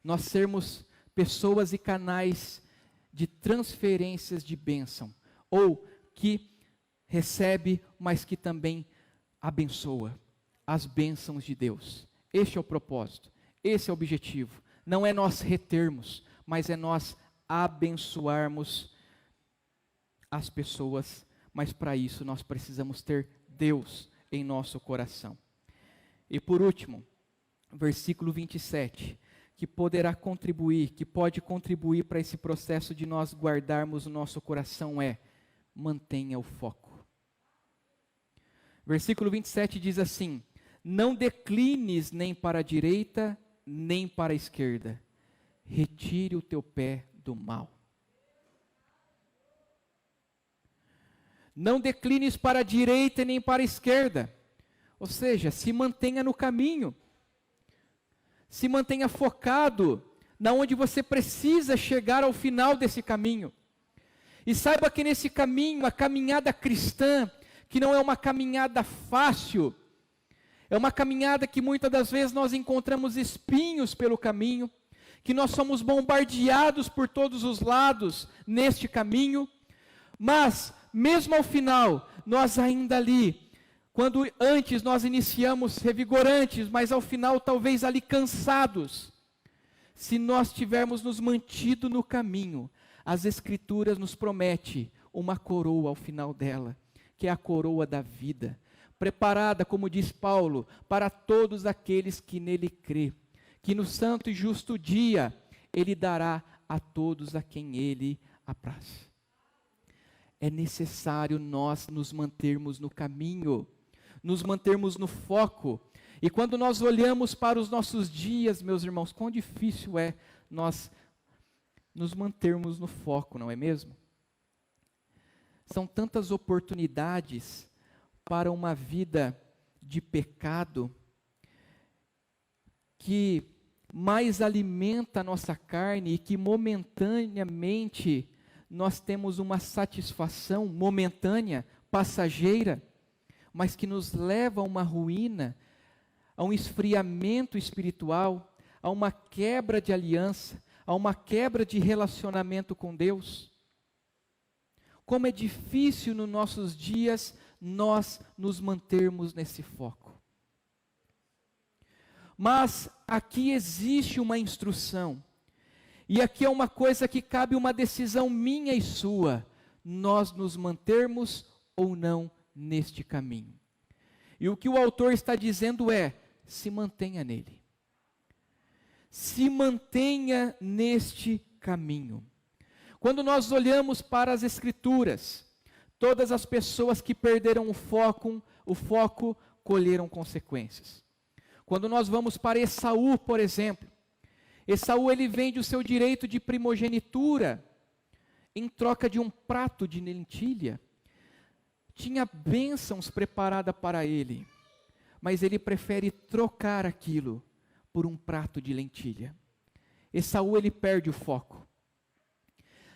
Nós sermos pessoas e canais de transferências de bênção, ou que recebe, mas que também abençoa as bênçãos de Deus. Este é o propósito, esse é o objetivo. Não é nós retermos, mas é nós abençoarmos as pessoas, mas para isso nós precisamos ter Deus em nosso coração. E por último, versículo 27, que poderá contribuir, que pode contribuir para esse processo de nós guardarmos o nosso coração é: mantenha o foco. Versículo 27 diz assim: não declines nem para a direita, nem para a esquerda. Retire o teu pé do mal. Não declines para a direita nem para a esquerda. Ou seja, se mantenha no caminho. Se mantenha focado na onde você precisa chegar ao final desse caminho. E saiba que nesse caminho, a caminhada cristã, que não é uma caminhada fácil, é uma caminhada que muitas das vezes nós encontramos espinhos pelo caminho, que nós somos bombardeados por todos os lados neste caminho, mas mesmo ao final, nós ainda ali, quando antes nós iniciamos revigorantes, mas ao final talvez ali cansados, se nós tivermos nos mantido no caminho, as Escrituras nos prometem uma coroa ao final dela, que é a coroa da vida, preparada, como diz Paulo, para todos aqueles que nele crê, que no santo e justo dia, ele dará a todos a quem ele apraz. É necessário nós nos mantermos no caminho, nos mantermos no foco. E quando nós olhamos para os nossos dias, meus irmãos, quão difícil é nós nos mantermos no foco, não é mesmo? São tantas oportunidades para uma vida de pecado que mais alimenta a nossa carne e que momentaneamente nós temos uma satisfação momentânea, passageira, mas que nos leva a uma ruína, a um esfriamento espiritual, a uma quebra de aliança, a uma quebra de relacionamento com Deus. Como é difícil nos nossos dias nós nos mantermos nesse foco. Mas aqui existe uma instrução, e aqui é uma coisa que cabe uma decisão minha e sua, nós nos mantermos ou não neste caminho. E o que o autor está dizendo é: se mantenha nele. Se mantenha neste caminho. Quando nós olhamos para as Escrituras, todas as pessoas que perderam o foco colheram consequências. Quando nós vamos para Esaú, por exemplo, Esaú ele vende o seu direito de primogenitura em troca de um prato de lentilha. Tinha bênçãos preparadas para ele, mas ele prefere trocar aquilo por um prato de lentilha. Esaú ele perde o foco.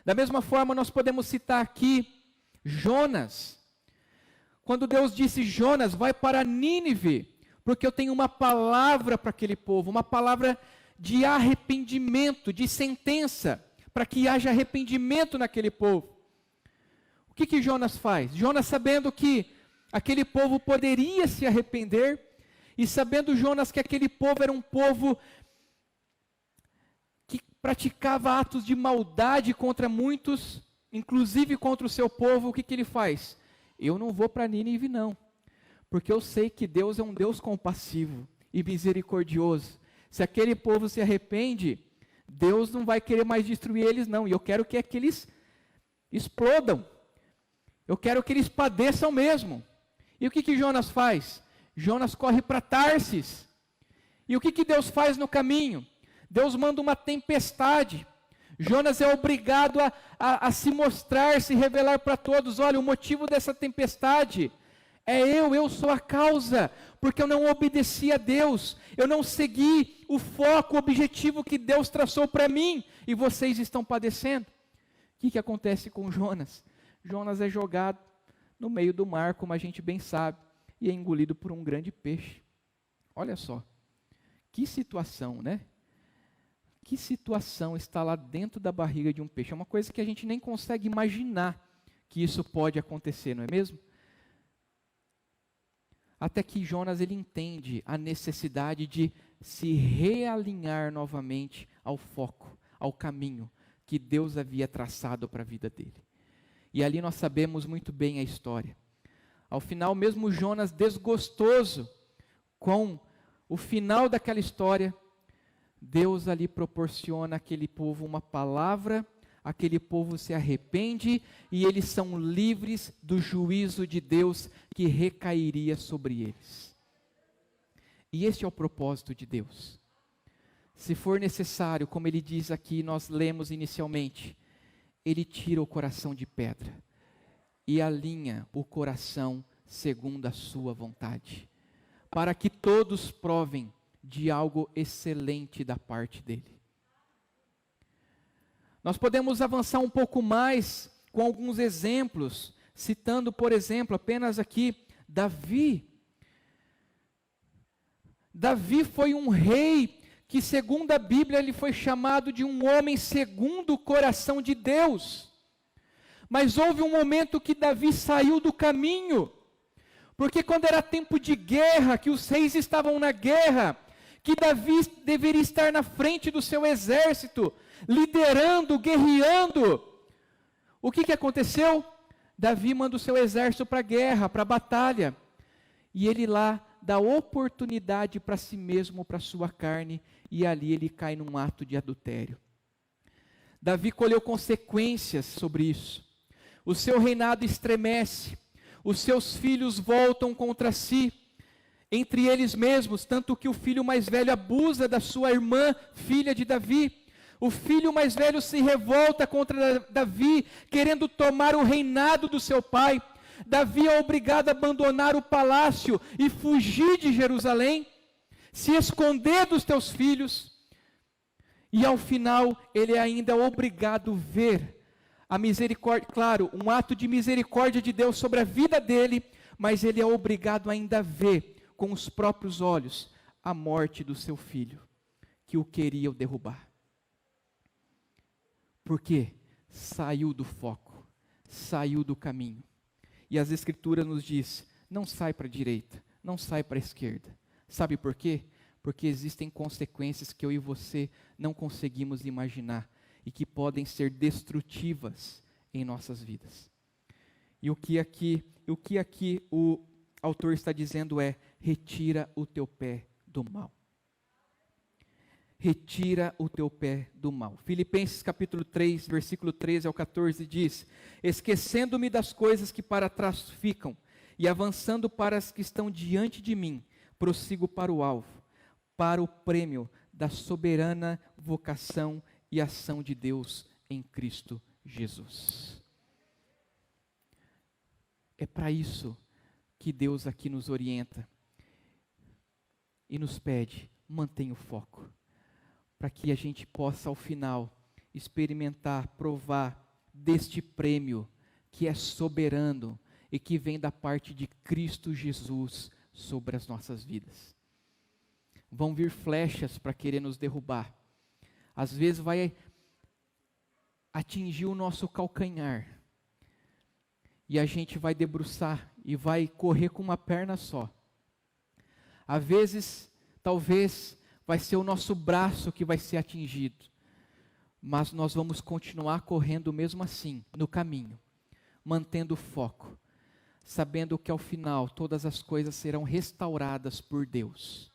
Da mesma forma, nós podemos citar aqui Jonas. Quando Deus disse: Jonas, vai para Nínive, porque eu tenho uma palavra para aquele povo, uma palavra de arrependimento, de sentença, para que haja arrependimento naquele povo. O que Jonas faz? Jonas, sabendo que aquele povo poderia se arrepender, e sabendo Jonas que aquele povo era um povo que praticava atos de maldade contra muitos, inclusive contra o seu povo, o que ele faz? Eu não vou para Nínive não, porque eu sei que Deus é um Deus compassivo e misericordioso. Se aquele povo se arrepende, Deus não vai querer mais destruir eles não, e eu quero que eles explodam. Eu quero que eles padeçam mesmo. E o que Jonas faz? Jonas corre para Tarsis. E o que Deus faz no caminho? Deus manda uma tempestade. Jonas é obrigado a se mostrar, se revelar para todos. Olha, o motivo dessa tempestade é eu sou a causa, porque eu não obedeci a Deus, eu não segui o foco, o objetivo que Deus traçou para mim, e vocês estão padecendo. O que acontece com Jonas? Jonas é jogado no meio do mar, como a gente bem sabe, e é engolido por um grande peixe. Olha só, que situação, né? Que situação está lá dentro da barriga de um peixe? É uma coisa que a gente nem consegue imaginar que isso pode acontecer, não é mesmo? Até que Jonas ele entende a necessidade de se realinhar novamente ao foco, ao caminho que Deus havia traçado para a vida dele. E ali nós sabemos muito bem a história. Ao final, mesmo Jonas desgostoso com o final daquela história, Deus ali proporciona àquele povo uma palavra, aquele povo se arrepende e eles são livres do juízo de Deus que recairia sobre eles. E este é o propósito de Deus. Se for necessário, como ele diz aqui, nós lemos inicialmente, ele tira o coração de pedra e alinha o coração segundo a sua vontade, para que todos provem de algo excelente da parte dele. Nós podemos avançar um pouco mais com alguns exemplos, citando, por exemplo, apenas aqui, Davi. Davi foi um rei que, segundo a Bíblia, ele foi chamado de um homem segundo o coração de Deus. Mas houve um momento que Davi saiu do caminho, porque quando era tempo de guerra, que os reis estavam na guerra, que Davi deveria estar na frente do seu exército, liderando, guerreando. O que aconteceu? Davi manda o seu exército para a guerra, para a batalha, e ele lá dá oportunidade para si mesmo, para a sua carne, e ali ele cai num ato de adultério. Davi colheu consequências sobre isso. O seu reinado estremece, os seus filhos voltam contra si, entre eles mesmos, tanto que o filho mais velho abusa da sua irmã, filha de Davi. O filho mais velho se revolta contra Davi, querendo tomar o reinado do seu pai. Davi é obrigado a abandonar o palácio e fugir de Jerusalém, se esconder dos teus filhos. E ao final, ele ainda é obrigado a ver a misericórdia, claro, um ato de misericórdia de Deus sobre a vida dele, mas ele é obrigado ainda a ver com os próprios olhos a morte do seu filho, que o queria derrubar. Porque saiu do foco, saiu do caminho. E as Escrituras nos diz, não sai para a direita, não sai para a esquerda. Sabe por quê? Porque existem consequências que eu e você não conseguimos imaginar e que podem ser destrutivas em nossas vidas. E o que aqui o autor está dizendo é, retira o teu pé do mal. Retira o teu pé do mal. Filipenses capítulo 3, versículo 13 ao 14 diz, esquecendo-me das coisas que para trás ficam, e avançando para as que estão diante de mim, prossigo para o alvo, para o prêmio da soberana vocação e ação de Deus em Cristo Jesus. É para isso que Deus aqui nos orienta e nos pede, mantenha o foco, para que a gente possa ao final experimentar, provar deste prêmio que é soberano e que vem da parte de Cristo Jesus sobre as nossas vidas. Vão vir flechas para querer nos derrubar, às vezes vai atingir o nosso calcanhar, e a gente vai debruçar e vai correr com uma perna só. Às vezes, talvez, vai ser o nosso braço que vai ser atingido. Mas nós vamos continuar correndo mesmo assim, no caminho, mantendo o foco, sabendo que ao final todas as coisas serão restauradas por Deus.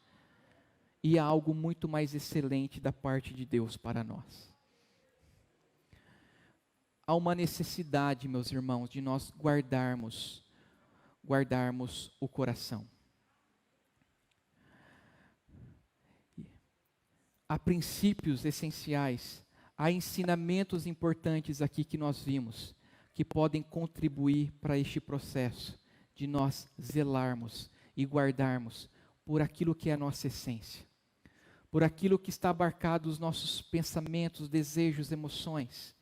E há algo muito mais excelente da parte de Deus para nós. Há uma necessidade, meus irmãos, de nós guardarmos o coração. Há princípios essenciais, há ensinamentos importantes aqui que nós vimos, que podem contribuir para este processo de nós zelarmos e guardarmos por aquilo que é a nossa essência, por aquilo que está abarcado os nossos pensamentos, desejos, emoções,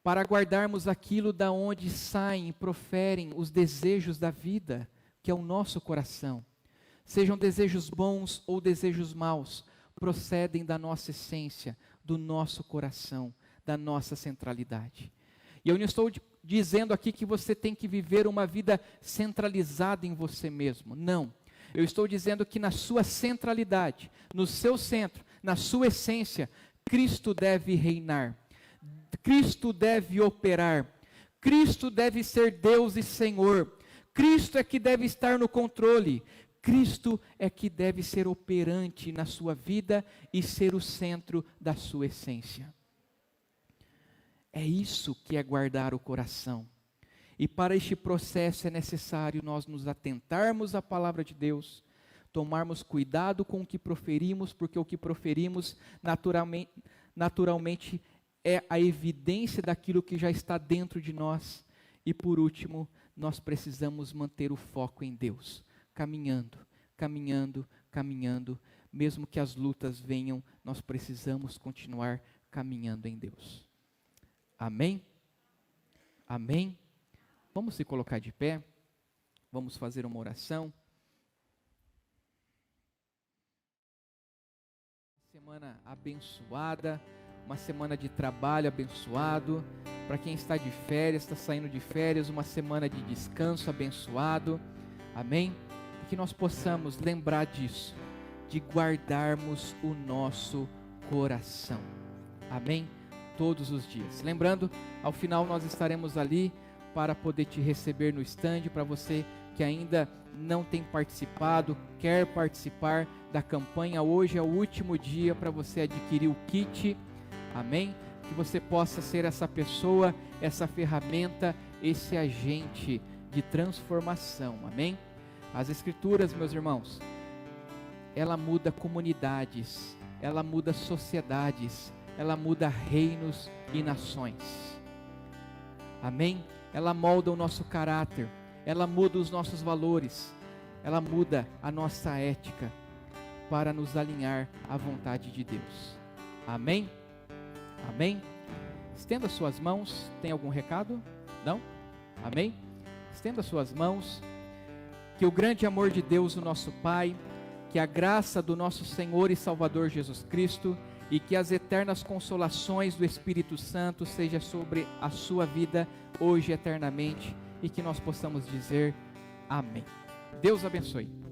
para guardarmos aquilo da onde saem e proferem os desejos da vida, que é o nosso coração. Sejam desejos bons ou desejos maus, procedem da nossa essência, do nosso coração, da nossa centralidade. E eu não estou dizendo aqui que você tem que viver uma vida centralizada em você mesmo, não. Eu estou dizendo que na sua centralidade, no seu centro, na sua essência, Cristo deve reinar. Cristo deve operar, Cristo deve ser Deus e Senhor, Cristo é que deve estar no controle, Cristo é que deve ser operante na sua vida e ser o centro da sua essência. É isso que é guardar o coração. E para este processo é necessário nós nos atentarmos à palavra de Deus, tomarmos cuidado com o que proferimos, porque o que proferimos naturalmente é a evidência daquilo que já está dentro de nós. E por último, nós precisamos manter o foco em Deus, caminhando, caminhando, caminhando, mesmo que as lutas venham, nós precisamos continuar caminhando em Deus. Amém? Amém? Vamos se colocar de pé, vamos fazer uma oração. Semana abençoada, uma semana de trabalho abençoado, para quem está de férias, está saindo de férias, uma semana de descanso abençoado, amém? Que nós possamos lembrar disso, de guardarmos o nosso coração, amém? Todos os dias. Lembrando, ao final nós estaremos ali para poder te receber no stand, para você que ainda não tem participado, quer participar da campanha, hoje é o último dia para você adquirir o kit, amém? Que você possa ser essa pessoa, essa ferramenta, esse agente de transformação, amém? As Escrituras, meus irmãos, ela muda comunidades, ela muda sociedades, ela muda reinos e nações, amém? Ela molda o nosso caráter, ela muda os nossos valores, ela muda a nossa ética para nos alinhar à vontade de Deus, amém? Amém? Estenda suas mãos. Tem algum recado? Não? Amém? Estenda suas mãos. Que o grande amor de Deus, o nosso Pai, que a graça do nosso Senhor e Salvador Jesus Cristo e que as eternas consolações do Espírito Santo seja sobre a sua vida hoje e eternamente e que nós possamos dizer amém. Deus abençoe.